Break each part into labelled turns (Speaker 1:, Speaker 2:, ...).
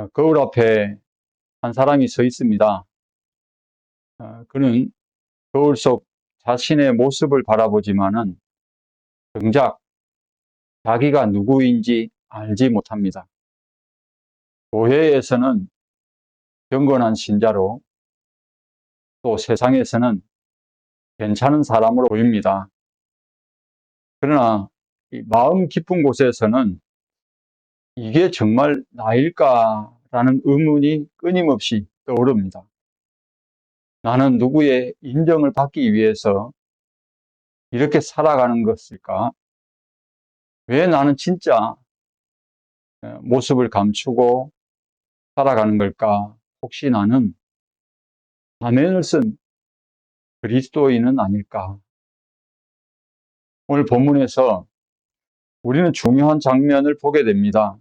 Speaker 1: 거울 앞에 한 사람이 서 있습니다. 그는 거울 속 자신의 모습을 바라보지만은 정작 자기가 누구인지 알지 못합니다. 교회에서는 경건한 신자로, 또 세상에서는 괜찮은 사람으로 보입니다. 그러나 이 마음 깊은 곳에서는 이게 정말 나일까라는 의문이 끊임없이 떠오릅니다. 나는 누구의 인정을 받기 위해서 이렇게 살아가는 것일까? 왜 나는 진짜 모습을 감추고 살아가는 걸까? 혹시 나는 가면을 쓴 그리스도인은 아닐까? 오늘 본문에서 우리는 중요한 장면을 보게 됩니다.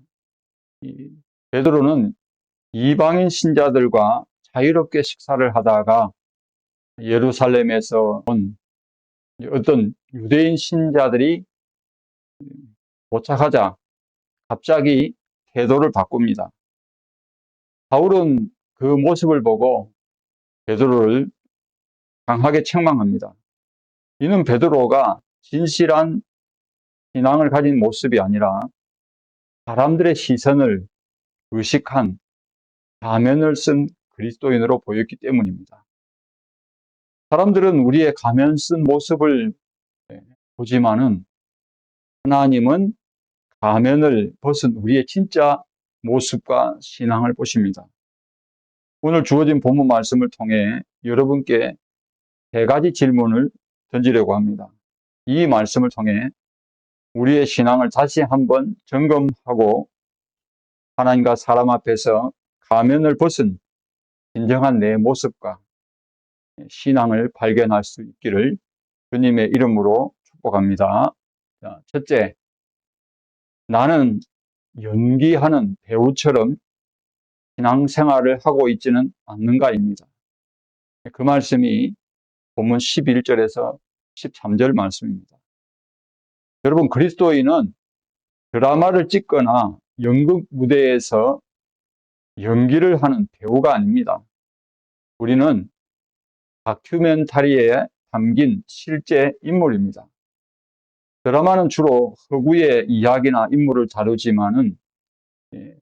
Speaker 1: 베드로는 이방인 신자들과 자유롭게 식사를 하다가 예루살렘에서 온 어떤 유대인 신자들이 도착하자 갑자기 태도를 바꿉니다. 바울은 그 모습을 보고 베드로를 강하게 책망합니다. 이는 베드로가 진실한 신앙을 가진 모습이 아니라 사람들의 시선을 의식한 가면을 쓴 그리스도인으로 보였기 때문입니다. 사람들은 우리의 가면 쓴 모습을 보지만은 하나님은 가면을 벗은 우리의 진짜 모습과 신앙을 보십니다. 오늘 주어진 본문 말씀을 통해 여러분께 세 가지 질문을 던지려고 합니다. 이 말씀을 통해 우리의 신앙을 다시 한번 점검하고 하나님과 사람 앞에서 가면을 벗은 진정한 내 모습과 신앙을 발견할 수 있기를 주님의 이름으로 축복합니다. 자, 첫째, 나는 연기하는 배우처럼 신앙생활을 하고 있지는 않는가입니다. 그 말씀이 본문 11절에서 13절 말씀입니다. 여러분, 그리스도인은 드라마를 찍거나 연극 무대에서 연기를 하는 배우가 아닙니다. 우리는 다큐멘터리에 담긴 실제 인물입니다. 드라마는 주로 허구의 이야기나 인물을 다루지만은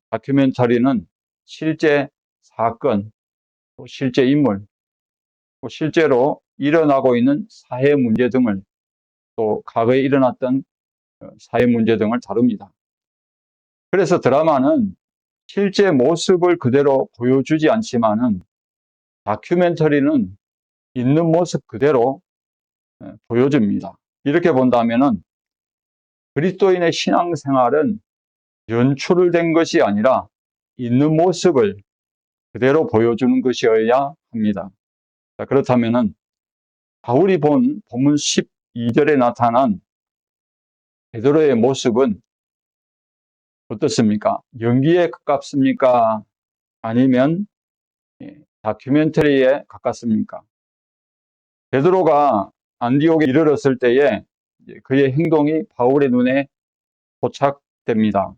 Speaker 1: 다큐멘터리는 실제 사건, 또 실제 인물, 또 실제로 일어나고 있는 사회 문제 등을, 또 과거에 일어났던 사회 문제 등을 다룹니다. 그래서 드라마는 실제 모습을 그대로 보여주지 않지만은 다큐멘터리는 있는 모습 그대로 보여줍니다. 이렇게 본다면은 그리스도인의 신앙생활은 연출된 것이 아니라 있는 모습을 그대로 보여주는 것이어야 합니다. 자, 그렇다면은 바울이 본 본문 12절에 나타난 베드로의 모습은 어떻습니까? 연기에 가깝습니까? 아니면 다큐멘터리에 가깝습니까? 베드로가 안디옥에 이르렀을 때에 그의 행동이 바울의 눈에 포착됩니다.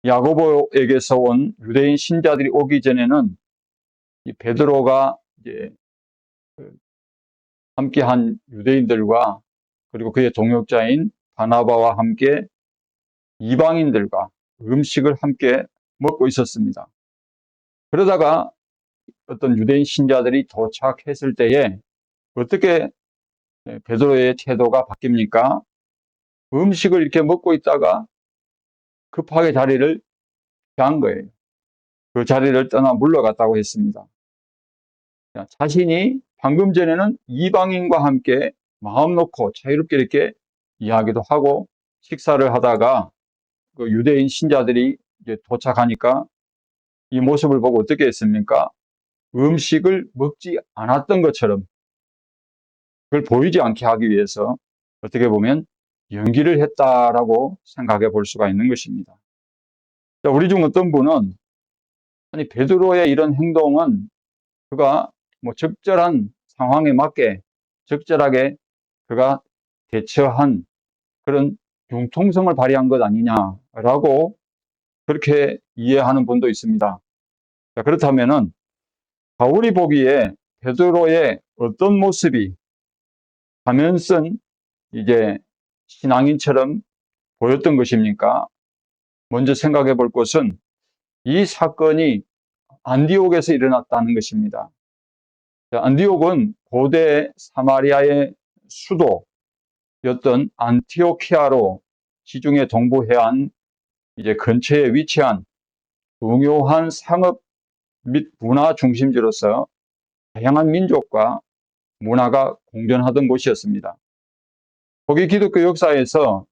Speaker 1: 야고보에게서 온 유대인 신자들이 오기 전에는 이 베드로가 함께한 유대인들과 그리고 그의 동역자인 바나바와 함께 이방인들과 음식을 함께 먹고 있었습니다. 그러다가 어떤 유대인 신자들이 도착했을 때에 어떻게 베드로의 태도가 바뀝니까? 음식을 이렇게 먹고 있다가 급하게 자리를 피한 거예요. 그 자리를 떠나 물러갔다고 했습니다. 자신이 방금 전에는 이방인과 함께 마음 놓고 자유롭게 이렇게 이야기도 하고 식사를 하다가 그 유대인 신자들이 이제 도착하니까 이 모습을 보고 어떻게 했습니까? 음식을 먹지 않았던 것처럼 그걸 보이지 않게 하기 위해서 어떻게 보면 연기를 했다라고 생각해 볼 수가 있는 것입니다. 자, 우리 중 어떤 분은 아니 베드로의 이런 행동은 그가 뭐 적절한 상황에 맞게 적절하게 그가 대처한 그런 융통성을 발휘한 것 아니냐라고 그렇게 이해하는 분도 있습니다. 자, 그렇다면은 바울이 보기에 베드로의 어떤 모습이 가면 쓴 이제 신앙인처럼 보였던 것입니까? 먼저 생각해 볼 것은 이 사건이 안디옥에서 일어났다는 것입니다. 안디옥은 고대 사마리아의 수도였던 안티오키아로 지중해 동부 해안 이제 근처에 위치한 중요한 상업 및 문화 중심지로서 다양한 민족과 문화가 공존하던 곳이었습니다. 거기 기독교 역사에서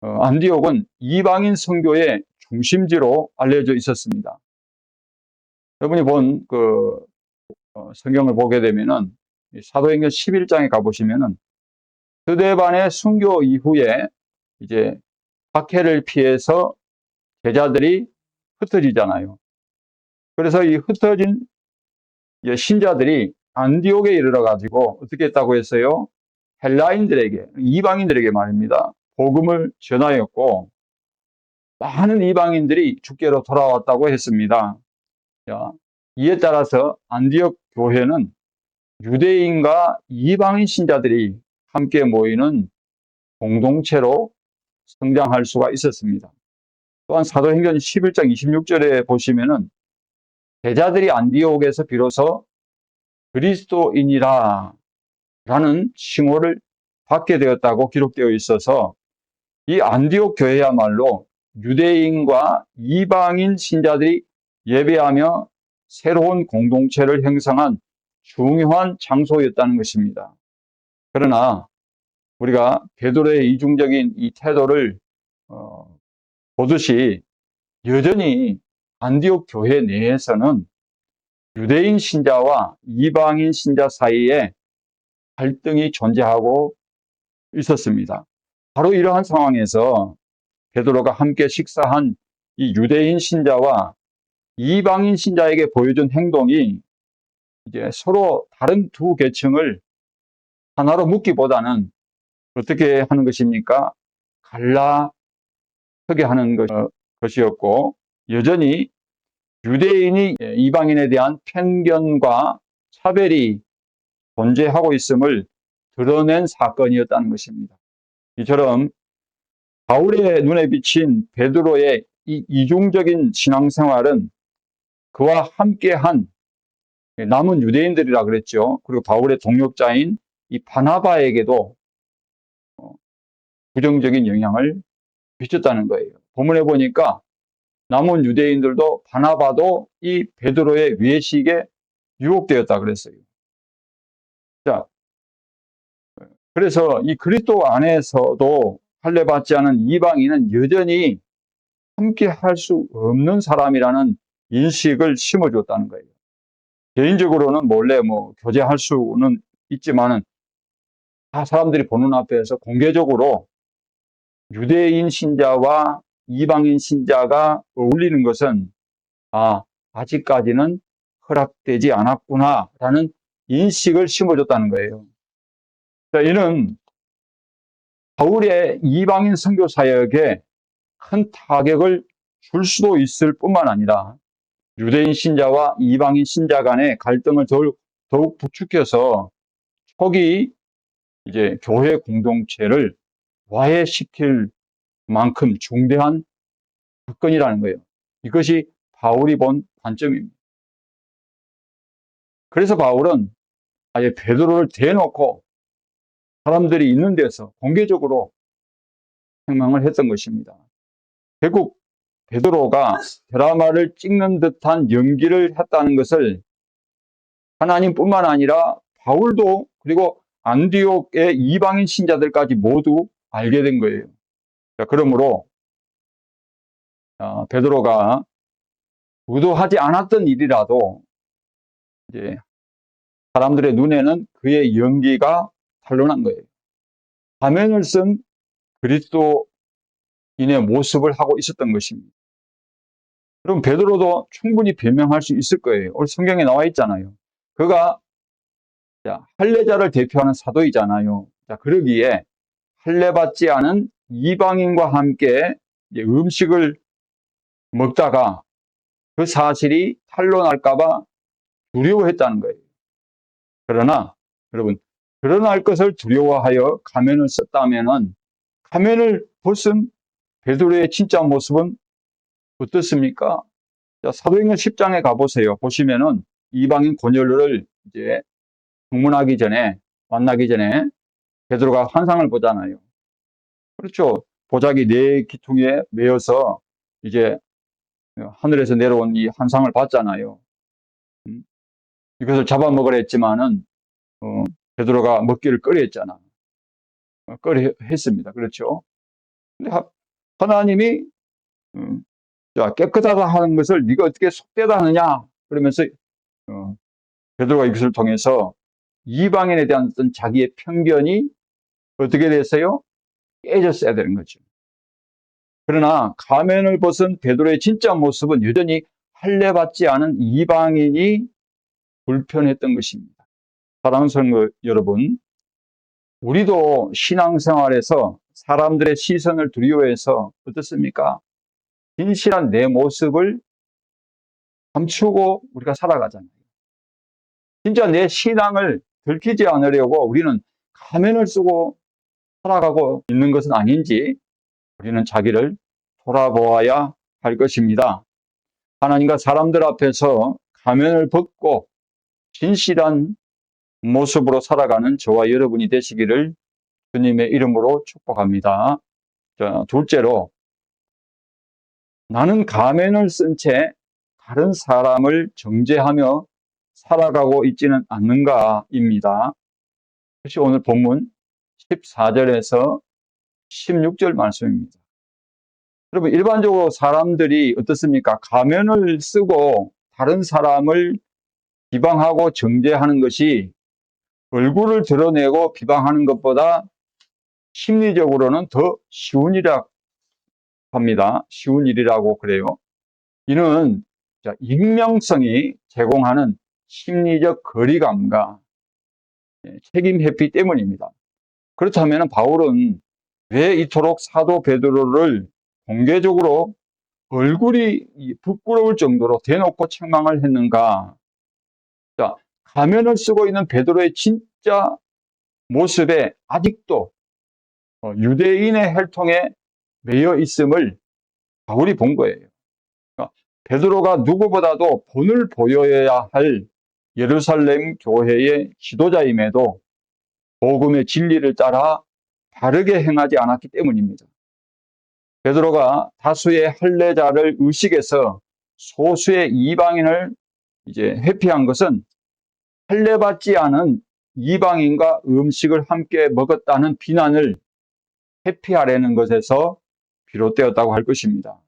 Speaker 1: 안디옥은 이방인 선교의 중심지로 알려져 있었습니다. 여러분이 본 성경을 보게 되면은 사도행전 11장에 가보시면은 스데반의 순교 이후에 이제 박해를 피해서 제자들이 흩어지잖아요. 그래서 이 흩어진 신자들이 안디옥에 이르러 가지고 어떻게 했다고 했어요? 헬라인들에게, 이방인들에게 말입니다. 복음을 전하였고 많은 이방인들이 주께로 돌아왔다고 했습니다. 이에 따라서 안디옥 교회는 유대인과 이방인 신자들이 함께 모이는 공동체로 성장할 수가 있었습니다. 또한 사도행전 11장 26절에 보시면은 제자들이 안디옥에서 비로소 그리스도인이라 라는 칭호를 받게 되었다고 기록되어 있어서 이 안디옥 교회야말로 유대인과 이방인 신자들이 예배하며 새로운 공동체를 형성한 중요한 장소였다는 것입니다. 그러나 우리가 베드로의 이중적인 이 태도를 보듯이 여전히 안디옥 교회 내에서는 유대인 신자와 이방인 신자 사이에 갈등이 존재하고 있었습니다. 바로 이러한 상황에서 베드로가 함께 식사한 이 유대인 신자와 이방인 신자에게 보여준 행동이 이제 서로 다른 두 계층을 하나로 묶기보다는 어떻게 하는 것입니까? 갈라서게 하는 것이었고, 여전히 유대인이 이방인에 대한 편견과 차별이 존재하고 있음을 드러낸 사건이었다는 것입니다. 이처럼 바울의 눈에 비친 베드로의 이 이중적인 신앙생활은 그와 함께한 남은 유대인들이라 그랬죠. 그리고 바울의 동역자인 이 바나바에게도 부정적인 영향을 미쳤다는 거예요. 본문에 보니까 남은 유대인들도 바나바도 이 베드로의 외식에 유혹되었다 그랬어요. 자, 그래서 이 그리스도 안에서도 할례받지 않은 이방인은 여전히 함께 할 수 없는 사람이라는 인식을 심어줬다는 거예요. 개인적으로는 몰래 교제할 수는 있지만은 다 사람들이 보는 앞에서 공개적으로 유대인 신자와 이방인 신자가 어울리는 것은 아직까지는 허락되지 않았구나라는 인식을 심어줬다는 거예요. 자, 이는 바울의 이방인 선교 사역에 큰 타격을 줄 수도 있을 뿐만 아니라 유대인 신자와 이방인 신자 간의 갈등을 더욱 부추겨서 초기 이제 교회 공동체를 와해시킬 만큼 중대한 사건이라는 거예요. 이것이 바울이 본 관점입니다. 그래서 바울은 아예 베드로를 대놓고 사람들이 있는 데서 공개적으로 책망을 했던 것입니다. 결국 베드로가 드라마를 찍는 듯한 연기를 했다는 것을 하나님뿐만 아니라 바울도 그리고 안디옥의 이방인 신자들까지 모두 알게 된 거예요. 그러므로 베드로가 의도하지 않았던 일이라도 이제 사람들의 눈에는 그의 연기가 탄로난 거예요. 가면을 쓴 그리스도인의 모습을 하고 있었던 것입니다. 그럼 베드로도 충분히 변명할 수 있을 거예요. 오늘 성경에 나와 있잖아요. 그가 할례자를 대표하는 사도이잖아요. 그러기에 할례받지 않은 이방인과 함께 음식을 먹다가 그 사실이 탄로날까봐 두려워했다는 거예요. 그러나 여러분, 드러날 것을 두려워하여 가면을 썼다면은 가면을 벗은 베드로의 진짜 모습은 어떻습니까? 자, 사도행전 10장에 가보세요. 보시면은 이방인 고넬료를 이제 방문하기 전에, 만나기 전에 베드로가 환상을 보잖아요. 그렇죠. 보자기 4기퉁에 매어서 이제 하늘에서 내려온 이 환상을 봤잖아요. 이것을 잡아먹으려 했지만은 베드로가 먹기를 꺼려했잖아. 꺼려했습니다. 그렇죠. 근데 하나님이 자, 깨끗하다 하는 것을 네가 어떻게 속되다 하느냐 그러면서 베드로가 이것을 통해서 이방인에 대한 어떤 자기의 편견이 어떻게 됐어요? 깨졌어야 되는 거죠. 그러나 가면을 벗은 베드로의 진짜 모습은 여전히 할례받지 않은 이방인이 불편했던 것입니다. 사랑하는 성도 여러분, 우리도 신앙생활에서 사람들의 시선을 두려워해서 어떻습니까? 진실한 내 모습을 감추고 우리가 살아가잖아요. 진짜 내 신앙을 들키지 않으려고 우리는 가면을 쓰고 살아가고 있는 것은 아닌지 우리는 자기를 돌아보아야 할 것입니다. 하나님과 사람들 앞에서 가면을 벗고 진실한 모습으로 살아가는 저와 여러분이 되시기를 주님의 이름으로 축복합니다. 자, 둘째로, 나는 가면을 쓴 채 다른 사람을 정죄하며 살아가고 있지는 않는가입니다. 그것이 오늘 본문 14절에서 16절 말씀입니다. 여러분, 일반적으로 사람들이 어떻습니까? 가면을 쓰고 다른 사람을 비방하고 정죄하는 것이 얼굴을 드러내고 비방하는 것보다 심리적으로는 더 쉬운 일이라고 합니다. 쉬운 일이라고 그래요. 이는 익명성이 제공하는 심리적 거리감과 책임 회피 때문입니다. 그렇다면 바울은 왜 이토록 사도 베드로를 공개적으로 얼굴이 부끄러울 정도로 대놓고 책망을 했는가? 자, 가면을 쓰고 있는 베드로의 진짜 모습에 아직도 유대인의 혈통에 매여 있음을 바울이 본 거예요. 그러니까 베드로가 누구보다도 본을 보여야 할 예루살렘 교회의 지도자임에도 복음의 진리를 따라 바르게 행하지 않았기 때문입니다. 베드로가 다수의 할례자를 의식해서 소수의 이방인을 이제 회피한 것은 할례받지 않은 이방인과 음식을 함께 먹었다는 비난을 회피하려는 것에서 비롯되었다고 할 것입니다.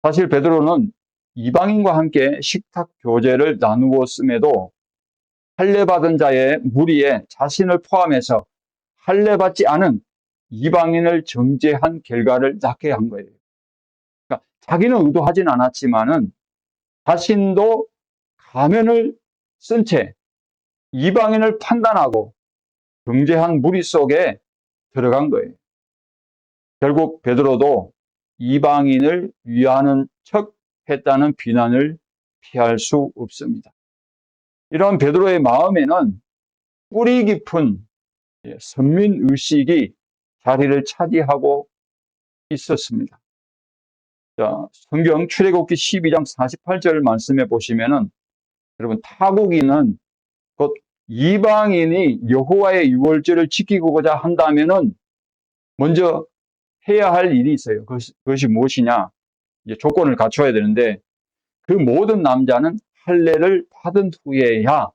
Speaker 1: 사실 베드로는 이방인과 함께 식탁 교제를 나누었음에도 할례받은 자의 무리에 자신을 포함해서 할례받지 않은 이방인을 정죄한 결과를 낳게 한 거예요. 그러니까 자기는 의도하진 않았지만은 자신도 가면을 쓴 채 이방인을 판단하고 정죄한 무리 속에 들어간 거예요. 결국 베드로도 이방인을 위하는 척 했다는 비난을 피할 수 없습니다. 이런 베드로의 마음에는 뿌리 깊은 선민의식이 자리를 차지하고 있었습니다. 자, 성경 출애굽기 12장 48절 말씀에 보시면은 여러분 타국인은 곧 이방인이 여호와의 유월절을 지키고자 한다면은 먼저 해야 할 일이 있어요. 그것이 무엇이냐? 이제 조건을 갖춰야 되는데 그 모든 남자는 할례를 받은 후에야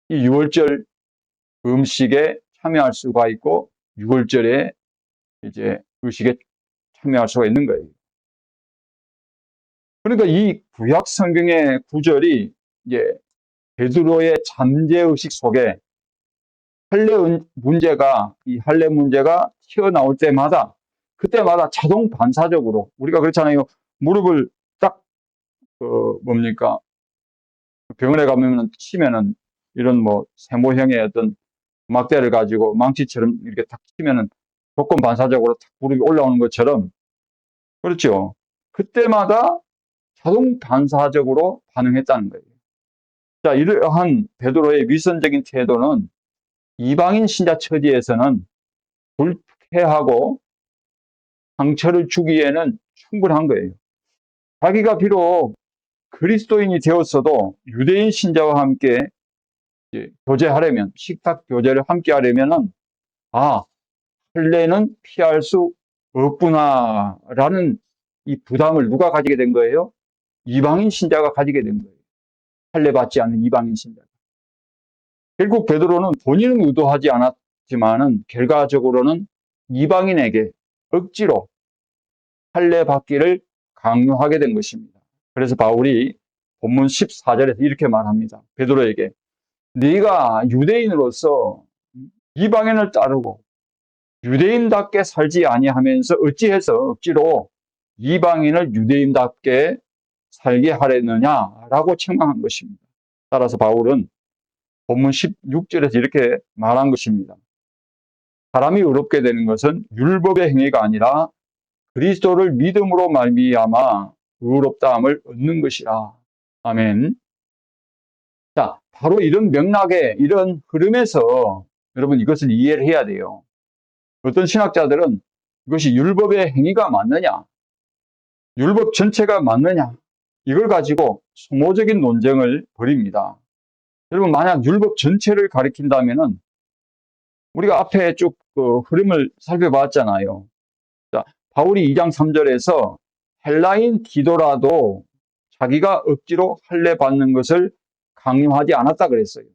Speaker 1: 이 유월절 음식에 참여할 수가 있고 유월절에 이제 의식에 참여할 수가 있는 거예요. 그러니까 이 구약 성경의 구절이 이제 베드로의 잠재의식 속에 이 할례 문제가 튀어나올 때마다 그때마다 자동 반사적으로 우리가 그렇잖아요. 무릎을 딱 뭡니까 병원에 가면 치면은 이런 뭐 세모형의 어떤 막대를 가지고 망치처럼 이렇게 탁 치면은 조건 반사적으로 탁 무릎이 올라오는 것처럼 그렇죠. 그때마다 자동 반사적으로 반응했다는 거예요. 자, 이러한 베드로의 위선적인 태도는 이방인 신자 처지에서는 불쾌하고 상처를 주기에는 충분한 거예요. 자기가 비록 그리스도인이 되었어도 유대인 신자와 함께 교제하려면, 식탁 교제를 함께 하려면은, 할례는 피할 수 없구나라는 이 부담을 누가 가지게 된 거예요? 이방인 신자가 가지게 된 거예요. 할례 받지 않는 이방인 신자. 결국 베드로는 본인은 의도하지 않았지만은 결과적으로는 이방인에게 억지로 할례 받기를 강요하게 된 것입니다. 그래서 바울이 본문 14절에서 이렇게 말합니다. 베드로에게 네가 유대인으로서 이방인을 따르고 유대인답게 살지 아니하면서 어찌해서 억지로 이방인을 유대인답게 살게 하려느냐라고 책망한 것입니다. 따라서 바울은 본문 16절에서 이렇게 말한 것입니다. 사람이 의롭게 되는 것은 율법의 행위가 아니라 그리스도를 믿음으로 말미암아 의롭다함을 얻는 것이라. 아멘. 자, 바로 이런 맥락에, 이런 흐름에서 여러분 이것을 이해를 해야 돼요. 어떤 신학자들은 이것이 율법의 행위가 맞느냐, 율법 전체가 맞느냐, 이걸 가지고 소모적인 논쟁을 벌입니다. 여러분, 만약 율법 전체를 가리킨다면은 우리가 앞에 쭉 그 흐름을 살펴봤잖아요. 자, 바울이 2장 3절에서 헬라인 디도라도 자기가 억지로 할례 받는 것을 강요하지 않았다 그랬어요.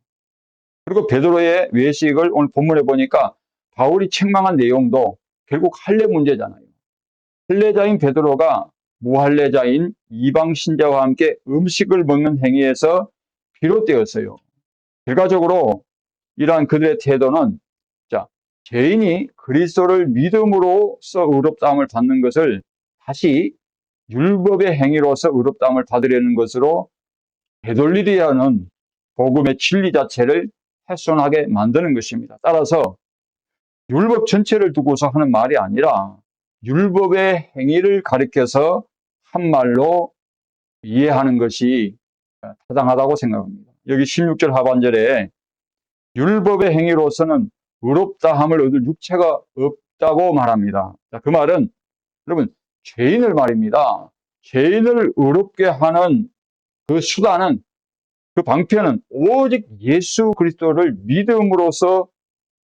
Speaker 1: 그리고 베드로의 외식을 오늘 본문에 보니까 바울이 책망한 내용도 결국 할례 문제잖아요. 할례자인 베드로가 무할례자인 이방 신자와 함께 음식을 먹는 행위에서 비롯되었어요. 결과적으로 이러한 그들의 태도는 죄인이 그리스도를 믿음으로써 의롭다함을 받는 것을 다시 율법의 행위로서 의롭다함을 받으려는 것으로 되돌리려 하는 복음의 진리 자체를 훼손하게 만드는 것입니다. 따라서 율법 전체를 두고서 하는 말이 아니라 율법의 행위를 가리켜서 한 말로 이해하는 것이 타당하다고 생각합니다. 여기 16절 하반절에 율법의 행위로서는 의롭다함을 얻을 육체가 없다고 말합니다. 자, 그 말은 여러분 죄인을 말입니다. 죄인을 의롭게 하는 그 수단은, 그 방편은 오직 예수 그리스도를 믿음으로써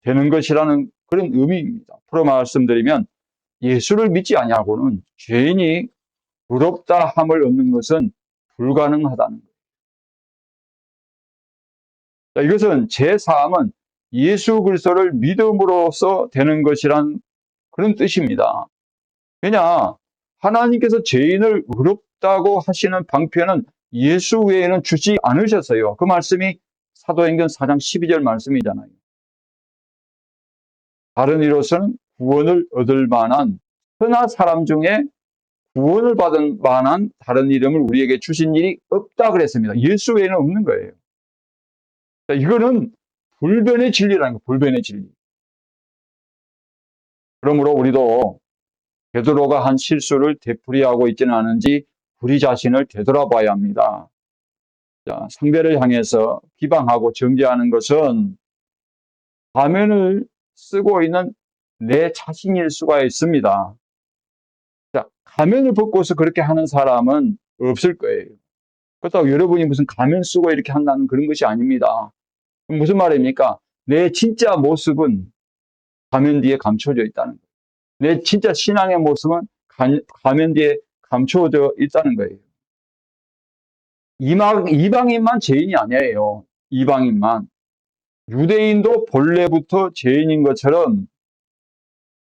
Speaker 1: 되는 것이라는 그런 의미입니다. 풀어 말씀드리면 예수를 믿지 아니하고는 죄인이 의롭다함을 얻는 것은 불가능하다는 거예요. 자, 이것은 제4함은 예수 그리스도를 믿음으로써 되는 것이란 그런 뜻입니다. 왜냐, 하나님께서 죄인을 의롭다고 하시는 방편은 예수 외에는 주지 않으셨어요. 그 말씀이 사도행전 4장 12절 말씀이잖아요. 다른 이로서는 구원을 얻을 만한 천하 사람 중에 구원을 받을 만한 다른 이름을 우리에게 주신 일이 없다 그랬습니다. 예수 외에는 없는 거예요. 자, 이거는 불변의 진리라는 거예요. 불변의 진리. 그러므로 우리도 베드로가 한 실수를 되풀이하고 있지는 않은지 우리 자신을 되돌아봐야 합니다. 자, 상대를 향해서 비방하고 정죄하는 것은 가면을 쓰고 있는 내 자신일 수가 있습니다. 자, 가면을 벗고서 그렇게 하는 사람은 없을 거예요. 그렇다고 여러분이 무슨 가면 쓰고 이렇게 한다는 그런 것이 아닙니다. 무슨 말입니까? 내 진짜 모습은 가면 뒤에 감춰져 있다는 거예요. 내 진짜 신앙의 모습은 가면 뒤에 감춰져 있다는 거예요. 이방인만 죄인이 아니에요. 이방인만. 유대인도 본래부터 죄인인 것처럼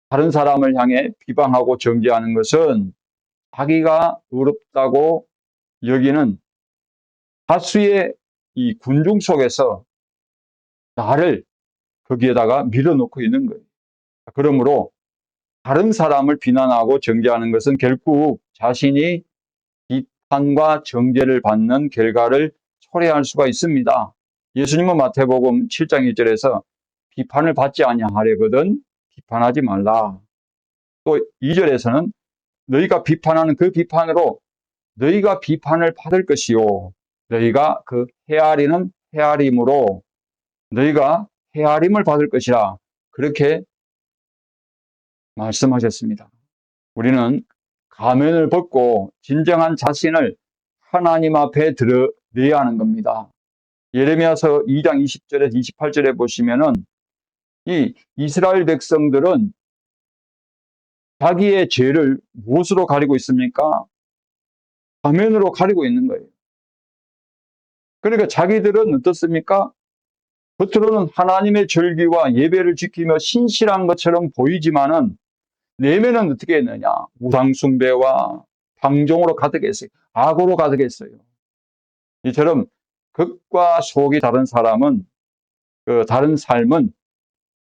Speaker 1: 다른 사람을 향해 비방하고 정죄하는 것은 자기가 의롭다고 여기는 다수의 이 군중 속에서 나를 거기에다가 밀어놓고 있는 거예요. 그러므로 다른 사람을 비난하고 정죄하는 것은 결국 자신이 비판과 정죄를 받는 결과를 초래할 수가 있습니다. 예수님은 마태복음 7장 1절에서 비판을 받지 아니하려거든 비판하지 말라. 또 2절에서는 너희가 비판하는 그 비판으로 너희가 비판을 받을 것이요. 너희가 그 헤아리는 헤아림으로 너희가 헤아림을 받을 것이라. 그렇게 말씀하셨습니다. 우리는 가면을 벗고 진정한 자신을 하나님 앞에 드러내야 하는 겁니다. 예레미야서 2장 20절에서 28절에 보시면은 이 이스라엘 백성들은 자기의 죄를 무엇으로 가리고 있습니까? 가면으로 가리고 있는 거예요. 그러니까 자기들은 어떻습니까? 겉으로는 하나님의 절기와 예배를 지키며 신실한 것처럼 보이지만은 내면은 어떻게 했느냐? 우상숭배와 방종으로 가득했어요. 악으로 가득했어요. 이처럼 겉과 속이 다른 사람은, 다른 삶은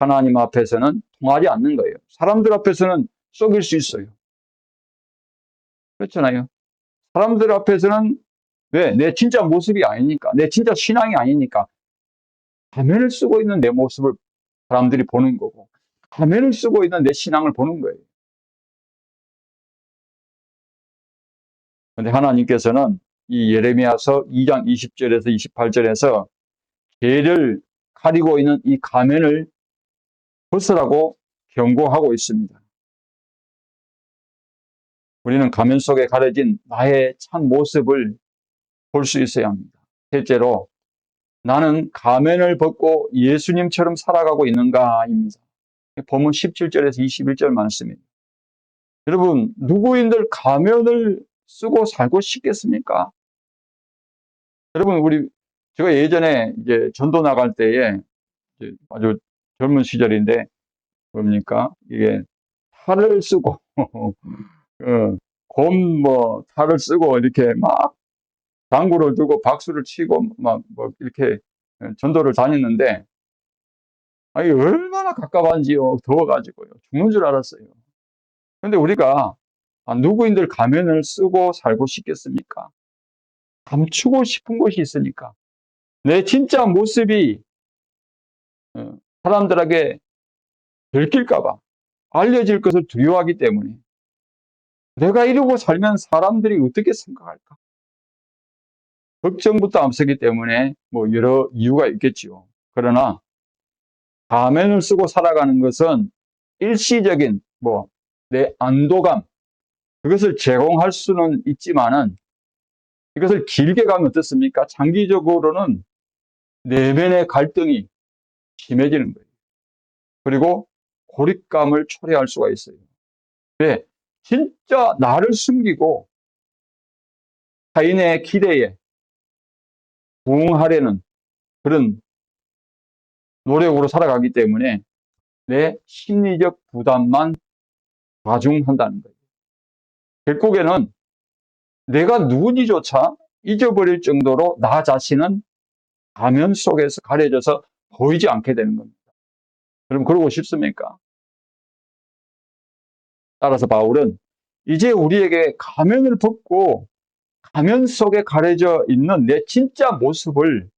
Speaker 1: 하나님 앞에서는 통하지 않는 거예요. 사람들 앞에서는 속일 수 있어요. 그렇잖아요. 사람들 앞에서는 왜? 내 진짜 모습이 아니니까, 내 진짜 신앙이 아니니까 가면을 쓰고 있는 내 모습을 사람들이 보는 거고, 가면을 쓰고 있는 내 신앙을 보는 거예요. 그런데 하나님께서는 이 예레미야서 2장 20절에서 28절에서 죄를 가리고 있는 이 가면을 벗으라고 경고하고 있습니다. 우리는 가면 속에 가려진 나의 참 모습을 볼 수 있어야 합니다. 셋째로, 나는 가면을 벗고 예수님처럼 살아가고 있는가입니다. 본문 17절에서 21절 말씀입니다. 여러분, 누구인들 가면을 쓰고 살고 싶겠습니까? 여러분, 제가 예전에 이제 전도 나갈 때에 아주 젊은 시절인데, 뭡니까? 이게 탈을 쓰고, 탈을 쓰고 이렇게 막 당구를 두고 박수를 치고 막 뭐 이렇게 전도를 다녔는데, 아니, 얼마나 갑갑한지요. 더워가지고요. 죽는 줄 알았어요. 근데 우리가 누구인들 가면을 쓰고 살고 싶겠습니까? 감추고 싶은 것이 있으니까. 내 진짜 모습이 사람들에게 들킬까봐, 알려질 것을 두려워하기 때문에, 내가 이러고 살면 사람들이 어떻게 생각할까? 걱정부터 앞서기 때문에 뭐 여러 이유가 있겠지요. 그러나 가면을 쓰고 살아가는 것은 일시적인 내 안도감, 그것을 제공할 수는 있지만은 이것을 길게 가면 어떻습니까? 장기적으로는 내면의 갈등이 심해지는 거예요. 그리고 고립감을 초래할 수가 있어요. 왜? 진짜 나를 숨기고 타인의 기대에 부응하려는 그런 노력으로 살아가기 때문에 내 심리적 부담만 가중한다는 거예요. 결국에는 내가 누군지조차 잊어버릴 정도로 나 자신은 가면 속에서 가려져서 보이지 않게 되는 겁니다. 여러분, 그러고 싶습니까? 따라서 바울은 이제 우리에게 가면을 벗고 가면 속에 가려져 있는 내 진짜 모습을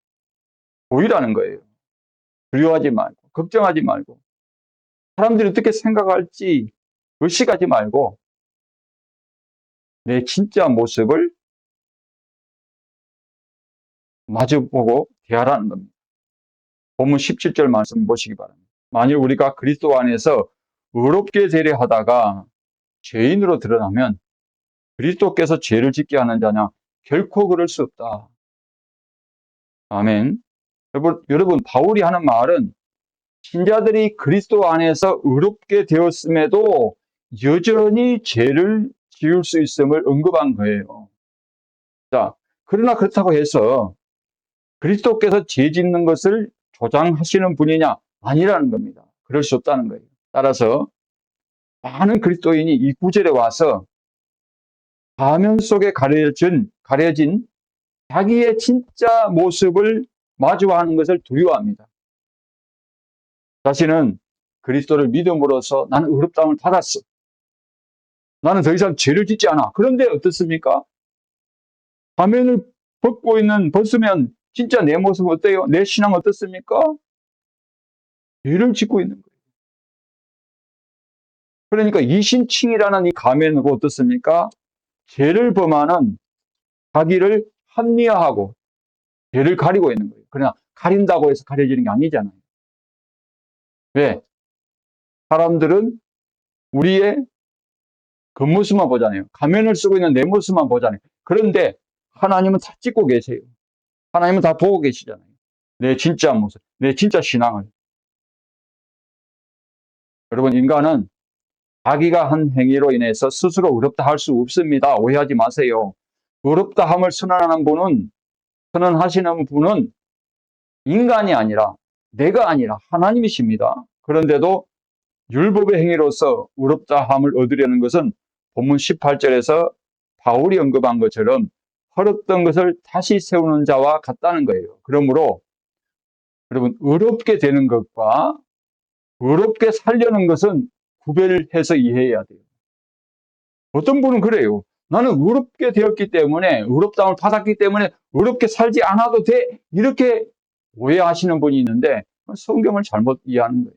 Speaker 1: 보이라는 거예요. 두려워하지 말고, 걱정하지 말고, 사람들이 어떻게 생각할지 의식하지 말고 내 진짜 모습을 마주보고 대하라는 겁니다. 본문 17절 말씀 보시기 바랍니다. 만일 우리가 그리스도 안에서 의롭게 되려 하다가 죄인으로 드러나면 그리스도께서 죄를 짓게 하는 자냐? 결코 그럴 수 없다. 아멘. 여러분, 바울이 하는 말은 신자들이 그리스도 안에서 의롭게 되었음에도 여전히 죄를 지을 수 있음을 언급한 거예요. 자, 그러나 그렇다고 해서 그리스도께서 죄 짓는 것을 조장하시는 분이냐? 아니라는 겁니다. 그럴 수 없다는 거예요. 따라서 많은 그리스도인이 이 구절에 와서 가면 속에 가려진 자기의 진짜 모습을 마주하는 것을 두려워합니다. 자신은 그리스도를 믿음으로써 나는 의롭다함을 받았어. 나는 더 이상 죄를 짓지 않아. 그런데 어떻습니까? 가면을 벗으면 진짜 내 모습 어때요? 내 신앙 어떻습니까? 죄를 짓고 있는 거예요. 그러니까 이신칭이라는 이 가면은 어떻습니까? 죄를 범하는 자기를 합리화하고 죄를 가리고 있는 거예요. 그러나 가린다고 해서 가려지는 게 아니잖아요. 왜? 사람들은 우리의 겉모습만 보잖아요. 가면을 쓰고 있는 내 모습만 보잖아요. 그런데 하나님은 다 찍고 계세요. 하나님은 다 보고 계시잖아요. 내 진짜 모습, 내 진짜 신앙을. 여러분, 인간은 자기가 한 행위로 인해서 스스로 의롭다 할 수 없습니다. 오해하지 마세요. 의롭다 함을 선언하시는 분은 인간이 아니라 내가 아니라 하나님이십니다. 그런데도 율법의 행위로서 의롭다 함을 얻으려는 것은 본문 18절에서 바울이 언급한 것처럼 헐었던 것을 다시 세우는 자와 같다는 거예요. 그러므로 여러분, 의롭게 되는 것과 의롭게 살려는 것은 구별해서 이해해야 돼요. 어떤 분은 그래요. 나는 의롭게 되었기 때문에, 의롭다함을 받았기 때문에 의롭게 살지 않아도 돼. 이렇게 오해하시는 분이 있는데 성경을 잘못 이해하는 거예요.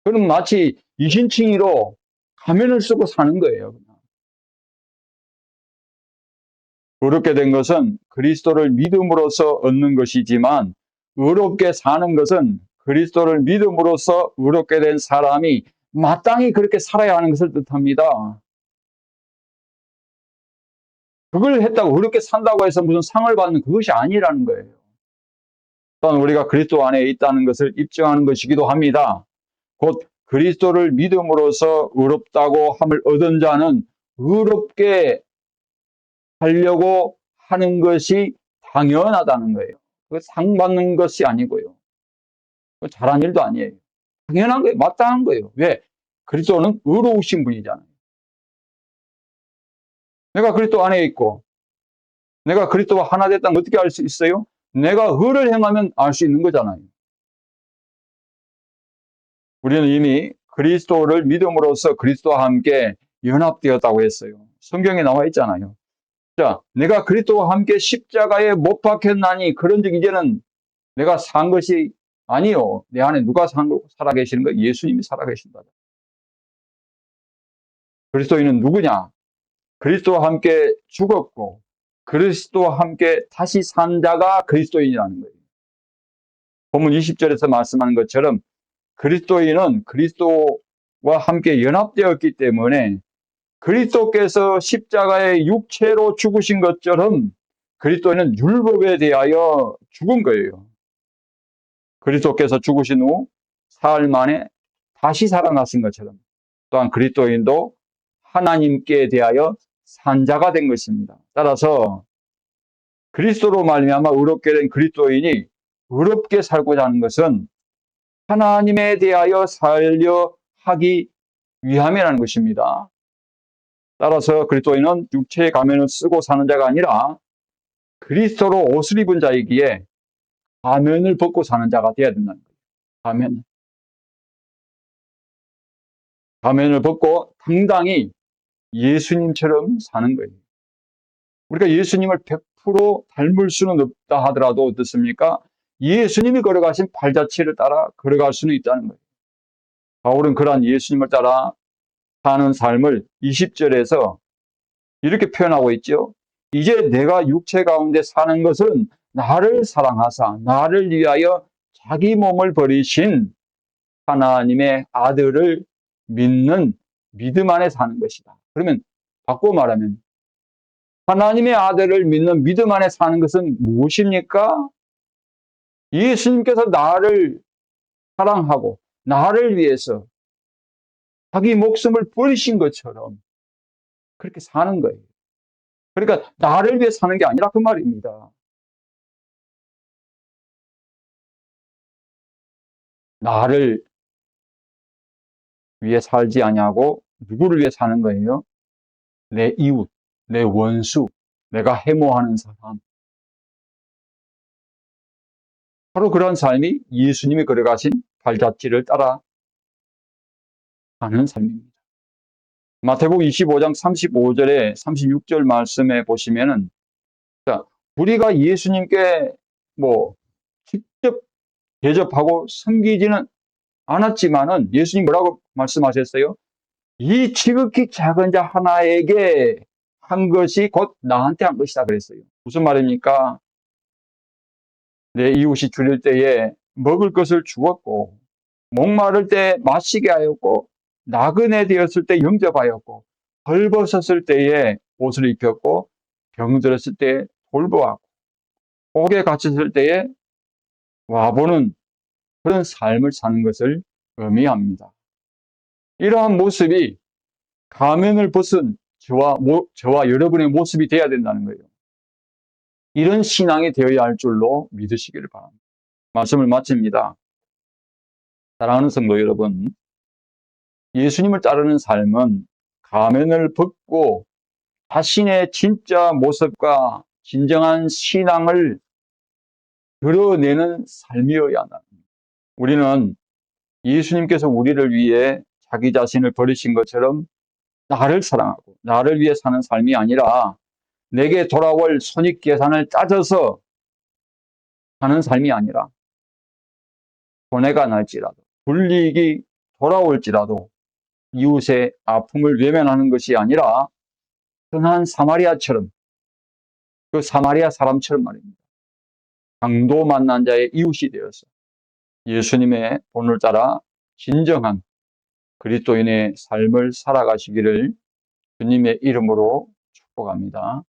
Speaker 1: 그럼 마치 이신칭의로 가면을 쓰고 사는 거예요. 의롭게 된 것은 그리스도를 믿음으로써 얻는 것이지만 의롭게 사는 것은 그리스도를 믿음으로써 의롭게 된 사람이 마땅히 그렇게 살아야 하는 것을 뜻합니다. 그걸 했다고 의롭게 산다고 해서 무슨 상을 받는 그것이 아니라는 거예요. 또한 우리가 그리스도 안에 있다는 것을 입증하는 것이기도 합니다. 곧 그리스도를 믿음으로써 의롭다고 함을 얻은 자는 의롭게 하려고 하는 것이 당연하다는 거예요. 상 받는 것이 아니고요. 잘한 일도 아니에요. 당연한 거예요. 마땅한 거예요. 왜? 그리스도는 의로우신 분이잖아요. 내가 그리스도 안에 있고 내가 그리스도와 하나 됐다는 걸 어떻게 알 수 있어요? 내가 의를 행하면 알 수 있는 거잖아요. 우리는 이미 그리스도를 믿음으로써 그리스도와 함께 연합되었다고 했어요. 성경에 나와 있잖아요. 자, 내가 그리스도와 함께 십자가에 못 박혔나니 그런즉 이제는 내가 산 것이 아니요. 내 안에 누가 살아계시는 거? 예수님이 살아계신다. 그리스도인은 누구냐? 그리스도와 함께 죽었고 그리스도와 함께 다시 산 자가 그리스도인이라는 거예요. 본문 20절에서 말씀하는 것처럼 그리스도인은 그리스도와 함께 연합되었기 때문에 그리스도께서 십자가에 육체로 죽으신 것처럼 그리스도인은 율법에 대하여 죽은 거예요. 그리스도께서 죽으신 후 사흘 만에 다시 살아나신 것처럼 또한 그리스도인도 하나님께 대하여 산 자가 된 것입니다. 따라서 그리스도로 말미암아 의롭게 된 그리스도인이 의롭게 살고자 하는 것은 하나님에 대하여 살려 하기 위함이라는 것입니다. 따라서 그리스도인은 육체의 가면을 쓰고 사는 자가 아니라 그리스도로 옷을 입은 자이기에 가면을 벗고 사는 자가 되어야 된다는 거예요. 가면을 벗고 당당히 예수님처럼 사는 거예요. 우리가 예수님을 100% 닮을 수는 없다 하더라도 어떻습니까? 예수님이 걸어가신 발자취를 따라 걸어갈 수는 있다는 거예요. 바울은 그러한 예수님을 따라 사는 삶을 20절에서 이렇게 표현하고 있죠. 이제 내가 육체 가운데 사는 것은 나를 사랑하사 나를 위하여 자기 몸을 버리신 하나님의 아들을 믿는 믿음 안에 사는 것이다. 그러면 바꿔 말하면 하나님의 아들을 믿는 믿음 안에 사는 것은 무엇입니까? 예수님께서 나를 사랑하고 나를 위해서 자기 목숨을 버리신 것처럼 그렇게 사는 거예요. 그러니까 나를 위해 사는 게 아니라 그 말입니다. 나를 위해 살지 아니하고 누구를 위해 사는 거예요? 내 이웃, 내 원수, 내가 해모하는 사람. 바로 그런 삶이 예수님이 걸어가신 발자취를 따라 가는 삶입니다. 마태복음 25장 35절에 36절 말씀에 보시면은 자, 우리가 예수님께 직접 대접하고 섬기지는 않았지만은 예수님 뭐라고 말씀하셨어요? 이 지극히 작은 자 하나에게 한 것이 곧 나한테 한 것이다 그랬어요. 무슨 말입니까? 내 이웃이 줄일 때에 먹을 것을 주었고, 목마를 때 마시게 하였고, 나그네 되었을 때 영접하였고, 벌벗었을 때에 옷을 입혔고, 병들었을 때 돌보았고, 옥에 갇혔을 때에 와보는 그런 삶을 사는 것을 의미합니다. 이러한 모습이 가면을 벗은 저와 여러분의 모습이 되어야 된다는 거예요. 이런 신앙이 되어야 할 줄로 믿으시기를 바랍니다. 말씀을 마칩니다. 사랑하는 성도 여러분, 예수님을 따르는 삶은 가면을 벗고 자신의 진짜 모습과 진정한 신앙을 드러내는 삶이어야 한다. 우리는 예수님께서 우리를 위해 자기 자신을 버리신 것처럼 나를 사랑하고 나를 위해 사는 삶이 아니라 내게 돌아올 손익계산을 따져서 사는 삶이 아니라 손해가 날지라도 불이익이 돌아올지라도 이웃의 아픔을 외면하는 것이 아니라 선한 사마리아처럼 그 사마리아 사람처럼 말입니다. 강도 만난 자의 이웃이 되어서 예수님의 본을 따라 진정한 그리스도인의 삶을 살아가시기를 주님의 이름으로 축복합니다.